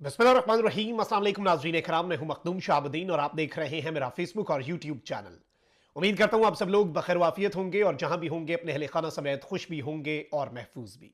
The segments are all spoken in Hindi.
बिस्मिल्लाहिर्रहमानिर्रहीम। अस्सलाम वालेकुम नाज़रीन इकराम, मैं हूं मखदूम शाहबुद्दीन और आप देख रहे हैं मेरा फेसबुक और यूट्यूब चैनल। उम्मीद करता हूं आप सब लोग बखैर वाफियत होंगे और जहां भी होंगे अपने अहले खाना समेत खुश भी होंगे और महफूज भी।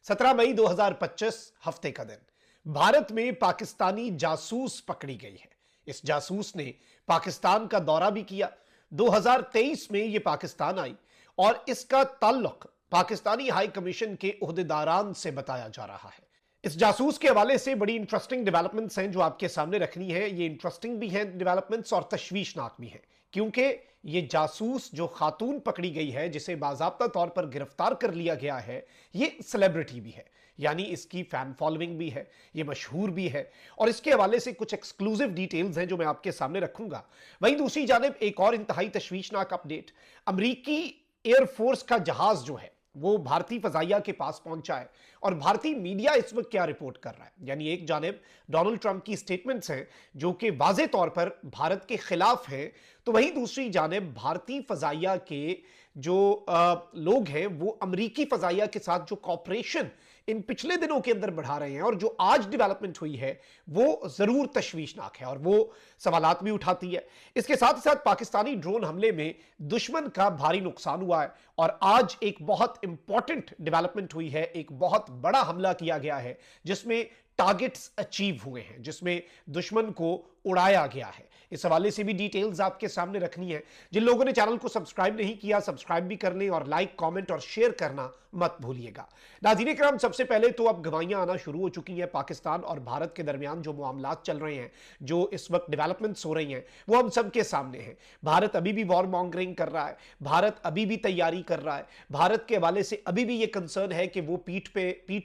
17 मई 2025 हफ्ते का दिन भारत में पाकिस्तानी जासूस पकड़ी गई है। इस जासूस ने पाकिस्तान का दौरा भी किया। 2023 में यह पाकिस्तान आई और इसका ताल्लुक पाकिस्तानी हाई कमीशन के ओहदेदारान से बताया जा रहा है। इस जासूस के हवाले से बड़ी इंटरेस्टिंग डेवलपमेंट्स हैं जो आपके सामने रखनी है। ये इंटरेस्टिंग भी हैं डेवलपमेंट्स और तशवीशनाक भी हैं, क्योंकि ये जासूस जो खातून पकड़ी गई है, जिसे बाज़ाब्ता तौर पर गिरफ्तार कर लिया गया है, ये सेलिब्रिटी भी है, यानी इसकी फैन फॉलोइंग भी है, ये मशहूर भी है और इसके हवाले से कुछ एक्सक्लूसिव डिटेल्स हैं जो मैं आपके सामने रखूंगा। वहीं दूसरी जानिब एक और इंतहाई तशवीशनाक अपडेट, अमरीकी एयरफोर्स का जहाज जो है वो भारतीय फजाइया के पास पहुंचा है और भारतीय मीडिया इस वक्त क्या रिपोर्ट कर रहा है। यानी एक जानिब डोनाल्ड ट्रंप की स्टेटमेंट्स हैं जो कि वाज़े तौर पर भारत के खिलाफ हैं, तो वहीं दूसरी जानिब भारतीय फजाइया के जो लोग हैं वो अमरीकी फजाइया के साथ जो कॉपरेशन इन पिछले दिनों के अंदर बढ़ा रहे हैं और जो आज डेवलपमेंट हुई है वो जरूर तशवीशनाक है और वो सवालात भी उठाती है। इसके साथ ही साथ पाकिस्तानी ड्रोन हमले में दुश्मन का भारी नुकसान हुआ है और आज एक बहुत इंपॉर्टेंट डेवलपमेंट हुई है, एक बहुत बड़ा हमला किया गया है जिसमें टारगेट्स अचीव हुए हैं, जिसमें दुश्मन को उड़ाया गया है। इस हवाले से भी डिटेल्स आपके सामने रखनी है। जिन लोगों ने चैनल को सब्सक्राइब नहीं किया, सब्सक्राइब भी कर लें और लाइक, कमेंट और शेयर करना मत भूलिएगा। नाज़रीन किराम, सबसे पहले तो अब गवाहियां आना शुरू हो चुकी हैं। पाकिस्तान और भारत के दरमियान जो मामलात चल रहे हैं, जो इस वक्त डेवलपमेंट्स हो रही हैं, वो हम सबके सामने हैं। भारत अभी भी वॉर मॉन्गरिंग कर रहा है, भारत अभी भी तैयारी कर रहा है, भारत के हवाले से अभी भी ये कंसर्न है कि वो पीठ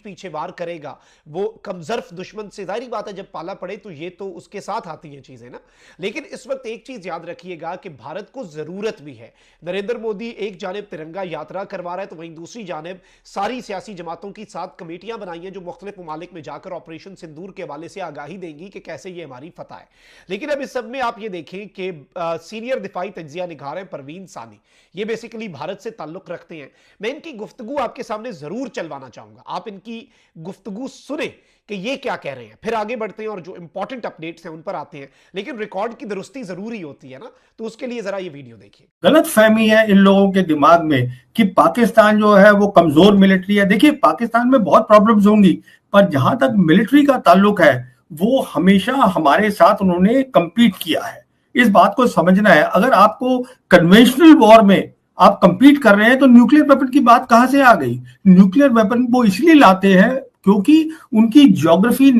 पीछे वार करेगा, वो कमजर्फ दुश्मन से। जाहिर बात है जब पाला पड़े तो ये तो उसके साथ आती हैं चीजें ना। लेकिन इस वक्त एक चीज याद रखिएगा कि भारत को जरूरत भी है। नरेंद्र मोदी एक जानिब तिरंगा यात्रा करवा रहा है, तो वहीं दूसरी जानिब सारी सियासी जमातों की 7 कमेटियां बनाई हैं जो मुख्तलिफ ममालिक में जाकर ऑपरेशन सिंदूर के हवाले से आगाही देंगी कि कैसे ये हमारी फतह है। लेकिन अब इस सब में आप ये देखें कि सीनियर दिफाई तज्जिया निगार हैं परवीन सानी, ये बेसिकली भारत से ताल्लुक रखते हैं। मैं इनकी गुफ्तगू आपके सामने जरूर चलवाना चाहूंगा, आप इनकी गुफ्तगू सुने कि ये क्या कह रहे हैं, फिर आगे बढ़ते हैं और जो इंपॉर्टेंट अपडेट्स हैं उन पर आते हैं। लेकिन रिकॉर्ड की दुरुस्ती जरूरी होती है ना, तो उसके लिए जरा ये वीडियो देखिए। गलत फहमी है इन लोगों के दिमाग में कि पाकिस्तान जो है वो कमजोर मिलिट्री है। देखिए, पाकिस्तान में बहुत प्रॉब्लम्स होंगी, पर जहां तक मिलिट्री का ताल्लुक है वो हमेशा हमारे साथ उन्होंने compete किया है। इस बात को समझना है। अगर आपको कन्वेंशनल वॉर में आप compete कर रहे हैं तो न्यूक्लियर वेपन की बात कहां से आ गई? न्यूक्लियर वेपन वो इसलिए लाते हैं क्योंकि उनकी ज्योग्राफी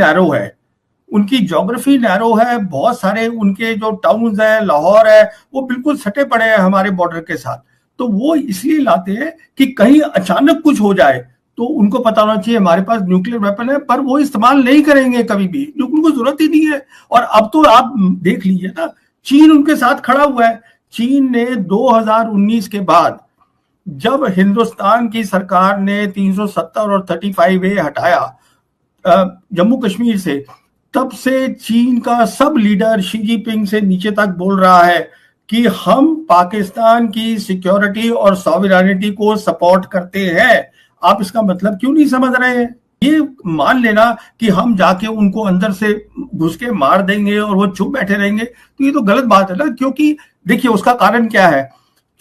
नैरो है, बहुत सारे उनके जो टाउन्स है, लाहौर है, वो बिल्कुल सटे पड़े हैं हमारे बॉर्डर के साथ। तो वो इसलिए लाते हैं कि कहीं अचानक कुछ हो जाए तो उनको पता होना चाहिए हमारे पास न्यूक्लियर वेपन है, पर वो इस्तेमाल नहीं करेंगे कभी भी, उनको जरूरत ही नहीं है। और अब तो आप देख लीजिए ना, चीन उनके साथ खड़ा हुआ है। चीन ने 2019 के बाद जब हिंदुस्तान की सरकार ने 370 और 35A हटाया जम्मू कश्मीर से, तब से चीन का सब लीडर शी जिनपिंग से नीचे तक बोल रहा है कि हम पाकिस्तान की सिक्योरिटी और सॉवरेनिटी को सपोर्ट करते हैं। आप इसका मतलब क्यों नहीं समझ रहे हैं? ये मान लेना कि हम जाके उनको अंदर से घुस के मार देंगे और वो चुप बैठे रहेंगे, तो ये तो गलत बात है ना। क्योंकि देखिए उसका कारण क्या है,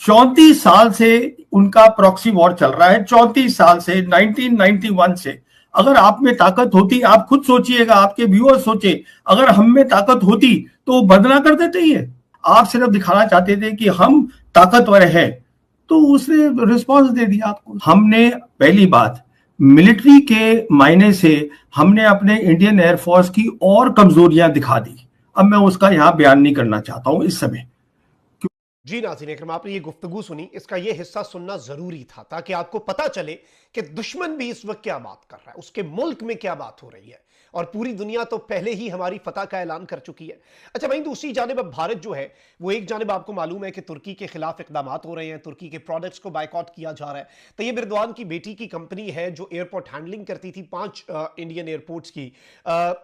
34 साल से उनका प्रॉक्सी वॉर चल रहा है, 34 साल से, 1991 से। अगर आप में ताकत होती, आप खुद सोचिएगा, आपके व्यूअर्स सोचे, अगर हम में ताकत होती तो बदला कर देते ही है। आप सिर्फ दिखाना चाहते थे कि हम ताकतवर हैं, तो उसने रिस्पांस दे दिया आपको। हमने पहली बात मिलिट्री के मायने से हमने अपने इंडियन एयरफोर्स की और कमजोरियां दिखा दी। अब मैं उसका यहां बयान नहीं करना चाहता हूं इस समय। जी नाज़रीन इकराम, आपने ये गुफ्तगू सुनी, इसका ये हिस्सा सुनना जरूरी था ताकि आपको पता चले कि दुश्मन भी इस वक्त क्या बात कर रहा है, उसके मुल्क में क्या बात हो रही है और पूरी दुनिया तो पहले ही हमारी फतह का ऐलान कर चुकी है। अच्छा, वहीं दूसरी जानिब अब भारत जो है वो एक जानिब आपको मालूम है कि तुर्की के खिलाफ इकदाम हो रहे हैं, तुर्की के प्रोडक्ट्स को बायकॉट किया जा रहा है। तैयब एर्दोआन की बेटी की कंपनी है जो एयरपोर्ट हैंडलिंग करती थी 5 इंडियन एयरपोर्ट्स की,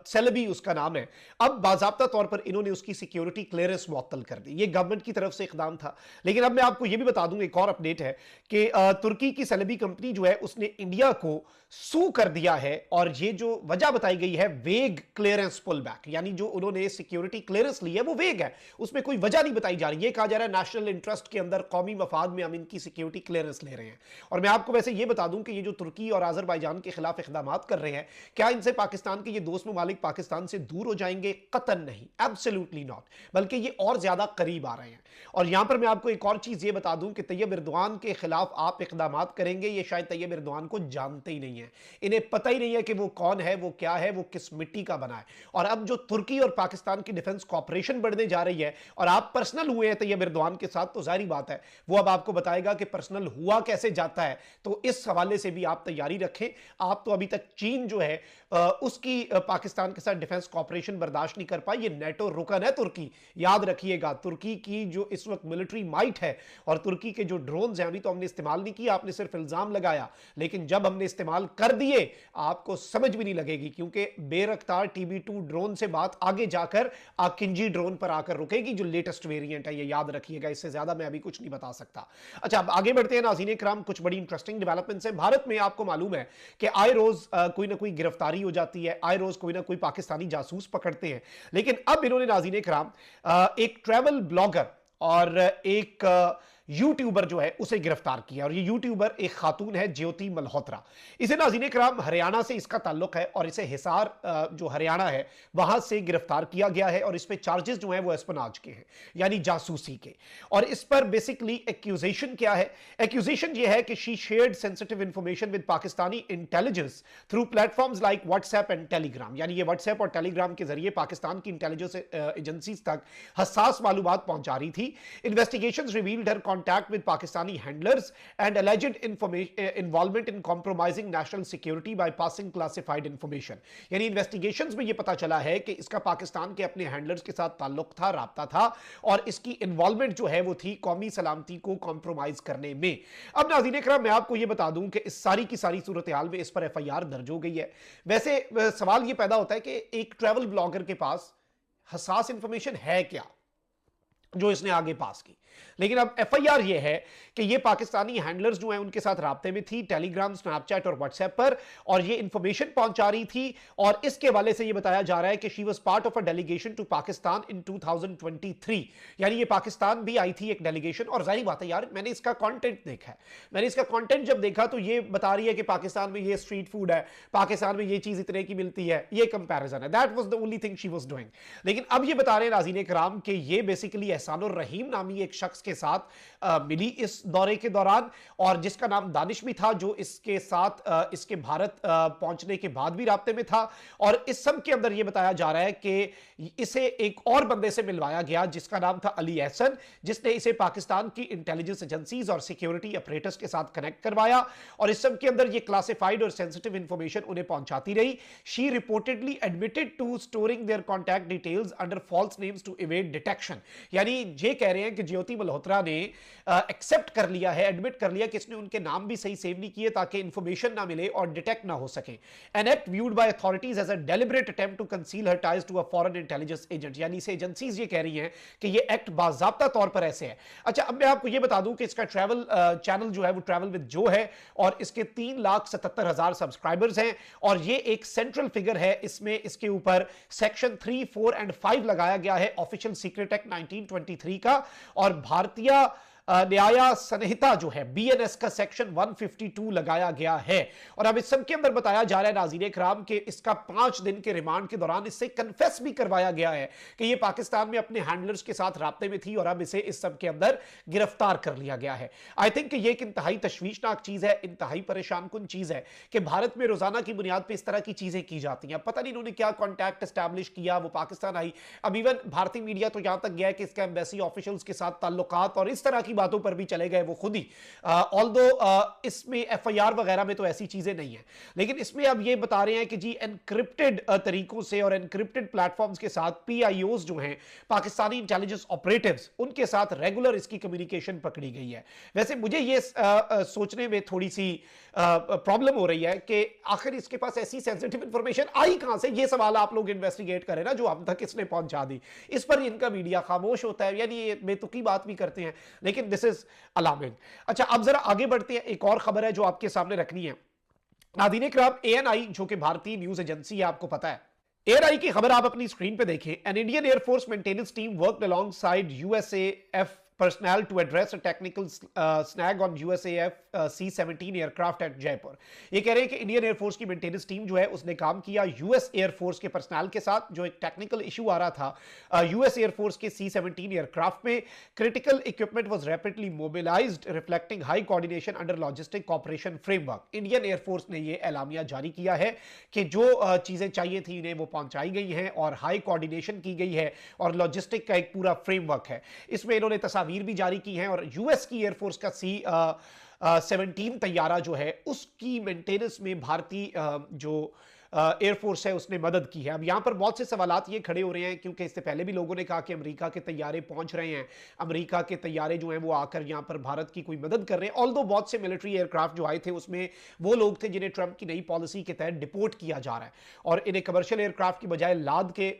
सेलेबी उसका नाम है। अब बाज़ाब्ता तौर पर इन्होंने उसकी सिक्योरिटी क्लियरेंस मुअत्तल कर दी। ये गवर्नमेंट की तरफ से इकदाम था। लेकिन अब मैं आपको यह भी बता दूं, एक और अपडेट है कि तुर्की की सेलेबी कंपनी जो है उसने इंडिया को सू कर दिया है और ये जो वजह बताई गई है वेग क्लियरेंस पुल बैक, यानी जो उन्होंने सिक्योरिटी क्लियरेंस ली है वो वेग है, उसमें कोई वजह नहीं बताई जा रही है। कहा जा रहा है नेशनल इंटरेस्ट के अंदर, कौमी मफाद में हम इनकी सिक्योरिटी क्लियरेंस ले रहे हैं। और मैं आपको वैसे ये बता दूं कि ये जो तुर्की और अजरबैजान के खिलाफ इकदाम कर रहे हैं, क्या इनसे पाकिस्तान के ये दोस्त ममालिक पाकिस्तान से दूर हो जाएंगे? कतन नहीं, एब्सोल्युटली नॉट, बल्कि ये और ज्यादा करीब आ रहे हैं। और यहां पर मैं आपको एक और चीज ये बता दूं कि तैयब एर्दोआन के खिलाफ आप इकदाम करेंगे, ये शायद तैयब एर्दोआन को जानते ही नहीं है, इन्हें पता ही नहीं है कि वो कौन है, वो क्या है, वो किस मिट्टी का बना है। और अब जो तुर्की और पाकिस्तान की डिफेंस कॉपरेशन बढ़ने जा रही है और आप पर्सनल हुए हैं तैयब एर्दोआन के साथ, तो जाहिर बात है वो अब आपको बताएगा कि पर्सनल हुआ कैसे जाता है। तो इस हवाले से भी आप तैयारी रखें। आप तो अभी तक चीन जो है उसकी पाकिस्तान के साथ डिफेंस कॉपरेशन बर्दाश्त नहीं कर पाई। ये नेटो रुकन है तुर्की, याद रखिएगा। तुर्की की जो इस वक्त मिलिट्री माइट है और तुर्की के जो ड्रोन्स हैं, अभी तो हमने इस्तेमाल नहीं किया, आपने सिर्फ इल्जाम लगाया, लेकिन जब हमने इस्तेमाल कर दिए आपको समझ भी नहीं लगेगी, क्योंकि बेरफ्तार TB2 ड्रोन से बात आगे जाकर आकिंजी ड्रोन पर आकर रुकेगी, जो लेटेस्ट वेरिएंट है, ये याद रखिएगा। इससे ज्यादा मैं अभी कुछ नहीं बता सकता। अच्छा, अब आगे बढ़ते हैं नाज़रीन किराम, कुछ बड़ी इंटरेस्टिंग डेवलपमेंट्स हैं भारत में। आपको मालूम है कि आए रोज कोई ना कोई गिरफ्तारी हो जाती है, आए रोज कोई ना कोई पाकिस्तानी जासूस पकड़ते हैं, लेकिन अब इन्होंने नाज़रीन किराम एक ट्रैवल ब्लॉगर और एक यूट्यूबर जो है उसे गिरफ्तार किया। और ये यूट्यूबर एक खातून है, ज्योति मल्होत्रा। इसे नाज़रीन किराम हरियाणा से इसका ताल्लुक है और इसे हिसार जो हरियाणा है वहां से गिरफ्तार किया गया है। और इस पे चार्जेस जो हैं वो एस्पनाज के हैं, यानी जासूसी के। और इस पर बेसिकली एक्यूजेशन क्या है? एक्यूजेशन ये है कि she shared sensitive information with Pakistani intelligence through platforms like WhatsApp and Telegram, यानी ये व्हाट्सएप और टेलीग्राम के जरिए पाकिस्तान की इंटेलिजेंस एजेंसीज तक हसास मालूमात पहुंचा रही थी। Investigations revealed her contact with Pakistani handlers and alleged involvement in compromising national security by passing classified information। यानी इन्वेस्टिगेशंस में यह पता चला है कि इसका पाकिस्तान के अपने हैंडलर्स के साथ ताल्लुक था, राब्ता था, और इसकी इन्वॉल्वमेंट जो है वो थी कौमी सलामती को कॉम्प्रोमाइज करने में। अब नाज़रीन इकराम, मैं आपको यह बता दूं कि इस सारी की सारी सूरत हाल में इस पर FIR दर्ज हो गई है। वैसे सवाल यह पैदा होता है कि एक ट्रैवल ब्लॉगर के पास हसास इंफॉर्मेशन है क्या जो इसने आगे पास की, लेकिन अब FIR यह है कि ये पाकिस्तानी हैंडलर्स जो हैं उनके साथ राब्ते में थी, टेलीग्राम, स्नैपचैट और व्हाट्सएप पर, और ये इंफॉर्मेशन पहुंचा रही थी। और इसके हवाले से ये बताया जा रहा है कि she was part of a delegation to Pakistan in 2023, यानी ये पाकिस्तान भी आई थी एक डेलीगेशन। और जाहिर बात है यार, मैंने इसका कंटेंट देखा है, मैंने इसका कंटेंट जब देखा तो ये बता रही है कि पाकिस्तान में ये स्ट्रीट फूड है, पाकिस्तान में ये चीज इतने की मिलती है, ये कंपैरिजन है। That was the only thing she was doing. लेकिन अब ये बता रहे हैं नाज़रीन किराम कि ये बेसिकली एहसानुर रहीम नामी एक शख्स के साथ मिली इस दौरे के दौरान, और जिसका नाम दानिश भी था, जो इसके साथ इसके भारत पहुंचने के बाद भी राब्ते में था। और इस सब के अंदर यह बताया जा रहा है कि इसे एक और बंदे से मिलवाया गया जिसका नाम था अली एहसन, जिसने इसे पाकिस्तान की इंटेलिजेंस एजेंसीज और सिक्योरिटी ऑपरेटर्स के साथ कनेक्ट करवाया। और इस सब के अंदर यह क्लासिफाइड और सेंसिटिव इंफॉर्मेशन उन्हें पहुंचाती रही। She reportedly admitted to storing their contact details under false names to evade detection. यानी ये कह रहे हैं कि ज्योति मल्होत्रा ने एक्सेप्ट कर लिया है, एडमिट कर लिया कि इसने उनके नाम भी सही सेव नहीं किए ताकि इंफॉर्मेशन ना मिले और डिटेक्ट ना हो सके। An act viewed by authorities as a deliberate attempt to conceal her ties to a foreign intelligence agent, यानी से एजेंसीज ये कह रही हैं कि ये एक्ट बाज़ाब्ता तौर पर ऐसे है। अच्छा, अब मैं आपको ये बता दूं कि इसका ट्रैवल चैनल जो है वो ट्रैवल विद जो है, और इसके 3,77,000 सब्सक्राइबर्स हैं, और ये एक सेंट्रल फिगर है। इसमें इसके ऊपर सेक्शन 3, 4 एंड 5 लगाया गया है ऑफिशियल सीक्रेट एक्ट 1923 का, और भारतीय न्याय संहिता जो है BNS का सेक्शन 152 लगाया गया है। और अब इस सब के अंदर बताया जा रहा है नाज़रीन इकराम के इसका 5 दिन के रिमांड के दौरान इससे कन्फेस भी करवाया गया है कि ये पाकिस्तान में अपने हैंडलर्स के साथ राब्ते में थी, और अब इसे इस सब के अंदर गिरफ्तार कर लिया गया है। आई थिंक कि ये एक इंतहाई तशवीशनाक चीज है, इंतहाई परेशान कुन चीज है कि भारत में रोजाना की बुनियाद पर इस तरह की चीजें की जाती हैं। पता नहीं इन्होंने क्या कॉन्टैक्ट एस्टैब्लिश किया, वो पाकिस्तान आई। अब इवन भारतीय मीडिया तो यहां तक गया है कि इसका एम्बेसी ऑफिशियल्स के साथ ताल्लुकात और इस तरह की बातों पर भी चले गए वो खुद ही। ऑल्दो इसमें FIR वगैरह में तो ऐसी चीजें नहीं है, लेकिन इसमें अब ये बता रहे हैं कि जी एनक्रिप्टेड तरीकों से और एनक्रिप्टेड प्लेटफॉर्म्स के साथ PIOs जो हैं, पाकिस्तानी इंटेलिजेंस ऑपरेटिव्स, उनके साथ रेगुलर इसकी कम्युनिकेशन पकड़ी गई है। वैसे मुझे ये सोचने में थोड़ी सी प्रॉब्लम हो रही है कि आखिर इसके पास ऐसी सेंसिटिव इंफॉर्मेशन आई कहां से। ये सवाल आप लोग इन्वेस्टिगेट करें ना, जो हम तक इसने पहुंचा दी। इस पर इनका मीडिया खामोश होता है, यानी ये बेतुकी बात भी करते हैं, लेकिन दिस इज अलार्मिंग। अच्छा, अब जरा आगे बढ़ते हैं। एक और खबर है जो आपके सामने रखनी है। नादीन इकराम, एएनआई जो कि भारतीय न्यूज एजेंसी है, आपको पता है, एएनआई की खबर आप अपनी स्क्रीन पे देखें। An Indian air force maintenance team worked alongside USAF personnel to address a technical snag on USAF C-17 aircraft at Jaipur. ये कह रहे हैं कि इंडियन एयरफोर्स की मेंटेनेंस टीम जो है उसने काम किया यूएस एयरफोर्स के पर्सनल के साथ। जो एक टेक्निकल इशू आ रहा था यूएस एयरफोर्स के C-17 एयरक्राफ्ट में, critical equipment was rapidly mobilised reflecting high coordination under logistic cooperation framework. Indian air force ने यह एलामिया जारी किया है कि जो चीजें चाहिए थी इन्हें वो पहुंचाई गई हैं और हाई कोऑर्डिनेशन की गई है और लॉजिस्टिक का एक पूरा फ्रेमवर्क है। इसमें इन्होंने तस्वीर भी जारी की हैं और यूएस की एयरफोर्स का C-17 तैयारा जो है उसकी मेंटेनेंस में भारतीय जो एयरफोर्स है उसने मदद की है। अब यहां पर बहुत से सवालात ये खड़े हो रहे हैं क्योंकि इससे पहले भी लोगों ने कहा कि अमेरिका के तैयारे पहुंच रहे हैं, अमेरिका के तैयारे जो हैं वो आकर यहां पर भारत की कोई मदद कर रहे हैं। ऑल्दो बहुत से मिलिट्री एयरक्राफ्ट जो आए थे उसमें वो लोग थे जिन्हें ट्रंप की नई पॉलिसी के तहत डिपोर्ट किया जा रहा है और इन्हें कमर्शियल एयरक्राफ्ट की बजाय लाद के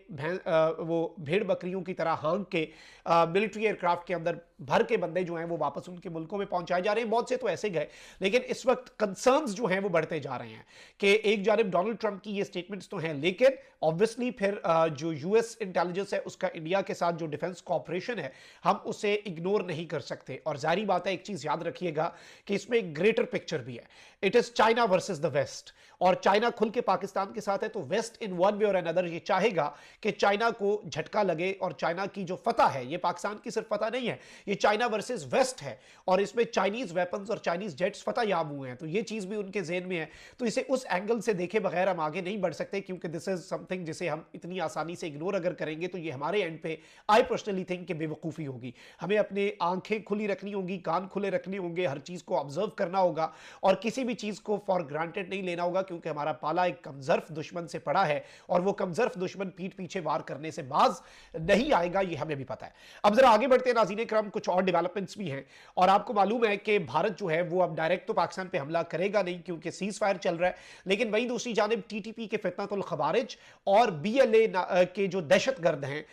वो भेड़ बकरियों की तरह हाँक के मिलिट्री एयरक्राफ्ट के अंदर भर के बंदे जो हैं वो वापस उनके मुल्कों में पहुंचाए जा रहे हैं। बहुत से तो ऐसे गए, लेकिन इस वक्त कंसर्न्स जो हैं वो बढ़ते जा रहे हैं कि एक जानिब डोनाल्ड ट्रंप की ये स्टेटमेंट्स तो हैं, लेकिन ऑब्वियसली फिर जो यूएस इंटेलिजेंस है उसका इंडिया के साथ जो डिफेंस कॉपरेशन है हम उसे इग्नोर नहीं कर सकते। और जारी बात है, एक चीज याद रखिएगा कि इसमें एक ग्रेटर पिक्चर भी है। It is China versus the West, और चाइना खुल के पाकिस्तान के साथ है तो वेस्ट इन वन वे और अनदर ये चाहेगा कि चाइना को झटका लगे और चाइना की जो फतह है, ये पाकिस्तान की सिर्फ फतह नहीं है, ये चाइना वर्सेस वेस्ट है और इसमें चाइनीज वेपन्स और चाइनीज जेट्स फतह याब हुए हैं। तो ये चीज भी उनके जेहन में है, तो इसे उस एंगल से देखे बगैर हम आगे नहीं बढ़ सकते क्योंकि दिस इज समथिंग जिसे हम इतनी आसानी से इग्नोर अगर करेंगे तो ये हमारे एंड पे आई पर्सनली थिंक कि बेवकूफ़ी होगी। हमें अपने आंखें खुली रखनी होगी, कान खुले रखने होंगे, हर चीज़ को ऑब्जर्व करना होगा और किसी भी चीज़ को फॉर ग्रांटेड नहीं लेना होगा क्योंकि हमारा पाला एक कमजर्फ दुश्मन से पड़ा है और वो कमजर्फ दुश्मन पीठ पीछे वार करने से बाज नहीं आएगा, ये हमें भी पता है। अब जरा आगे बढ़ते हैं नाज़रीन करम, कुछ और डेवलपमेंट्स भी हैं और आपको मालूम है कि भारत जो है वो अब डायरेक्ट तो पाकिस्तान पे हमला करेगा नहीं क्योंकि सीज फायर चल रहा है, लेकिन वहीं दूसरी जानिब टीटीपी के फितनतुल खवारिज और बीएलए के जो दहशतगर्द हैं,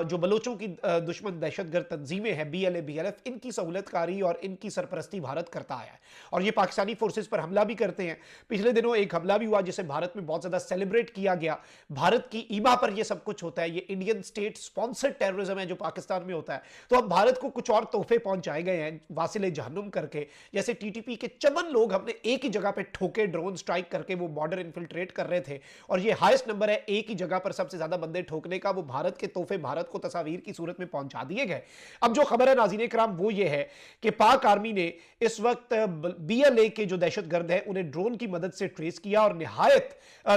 जो बलोचों की दुश्मन दहशतगर्द तंजीमें हैं बीएलए बीएलएफ, इनकी सहूलतकारी और इनकी सरपरस्ती भारत करता आया है और ये पाकिस्तानी फोर्सेस पर हमला भी करते हैं। पिछले दिनों एक हमला भी हुआ जिसे भारत में बहुत ज्यादा सेलिब्रेट किया गया। भारत की ईमा पर यह सब कुछ होता है, ये इंडियन स्टेट स्पॉन्सर्ड टेररिज्म है जो पाकिस्तान में होता है। तो अब भारत को कुछ और तोहफे पहुंचाए गए हैं वासिले जहन्नुम करके, जैसे टीटीपी के चमन लोग हमने एक ही जगह पे ठोके ड्रोन स्ट्राइक करके वो बॉर्डर इन्फिल्ट्रेट कर रहे थे और ये हाईएस्ट नंबर है एक ही जगह पर सबसे ज्यादा बंदे ठोकने का, वो भारत के तोहफे भारत को तस्वीर की सूरत में पहुंचा दिए गए। अब जो खबर है नाज़रीन इकराम वो ये है कि पाक आर्मी ने इस वक्त बीएलए के जो दहशतगर्द हैं उन्हें ड्रोन की मदद से ट्रेस किया और निहायत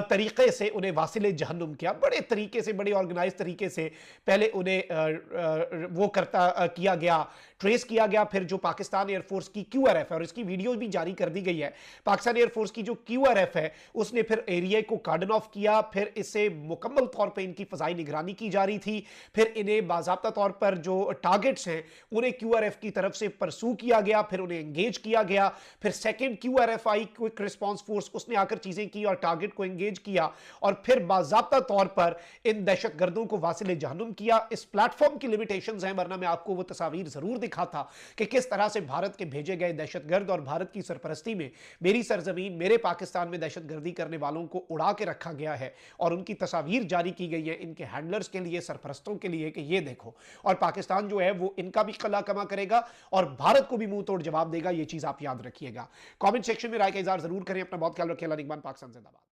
तरीके से उन्हें वासिले जहन्नुम किया, बड़े तरीके से, बड़े ऑर्गेनाइज तरीके से पहले उन्हें वो किया गया, ट्रेस किया गया। फिर जो पाकिस्तान एयरफोर्स की क्यूआरएफ है और इसकी वीडियो भी जारी कर दी गई है, पाकिस्तान एयरफोर्स की जो क्यूआरएफ है उसने फिर एरिया को कार्डन ऑफ किया, फिर इसे मुकम्मल तौर पर इनकी फजाई निगरानी की जा रही थी, फिर इन्हें बाज़ाब्ता तौर पर जो टारगेट्स हैं उन्हें क्यूआरएफ की तरफ से परसू किया गया, फिर उन्हें एंगेज किया गया, फिर सेकेंड क्यूआरएफ आई क्विक रिस्पॉन्स फोर्स, उसने आकर चीजें की और टारगेट को एंगेज किया और फिर बाज़ाब्ता तौर पर इन दहशतगर्दों को वासिले जहन्नुम किया। इस प्लेटफॉर्म की लिमिटेशंस हैं, वरना मैं आपको वो तस्वीर जरूर दिखा था कि किस तरह से भारत के भेजे गए दहशतगर्द और भारत की सरपरस्ती में मेरी सरजमीन, मेरे पाकिस्तान में दहशतगर्दी करने वालों को उड़ा के रखा गया है और उनकी तस्वीर जारी की गई है इनके हैंडलर्स के लिए, सरपरस्तों के लिए कि ये देखो। और पाकिस्तान जो है वो इनका भी कला कमा करेगा और भारत को भी मुंह तोड़ जवाब देगा, ये चीज आप याद रखिएगा। कमेंट सेक्शन में राय का इजहार जरूर करें। अपना बहुत ख्याल रखिए। अल्लाह निगहबान। पाकिस्तान जिंदाबाद।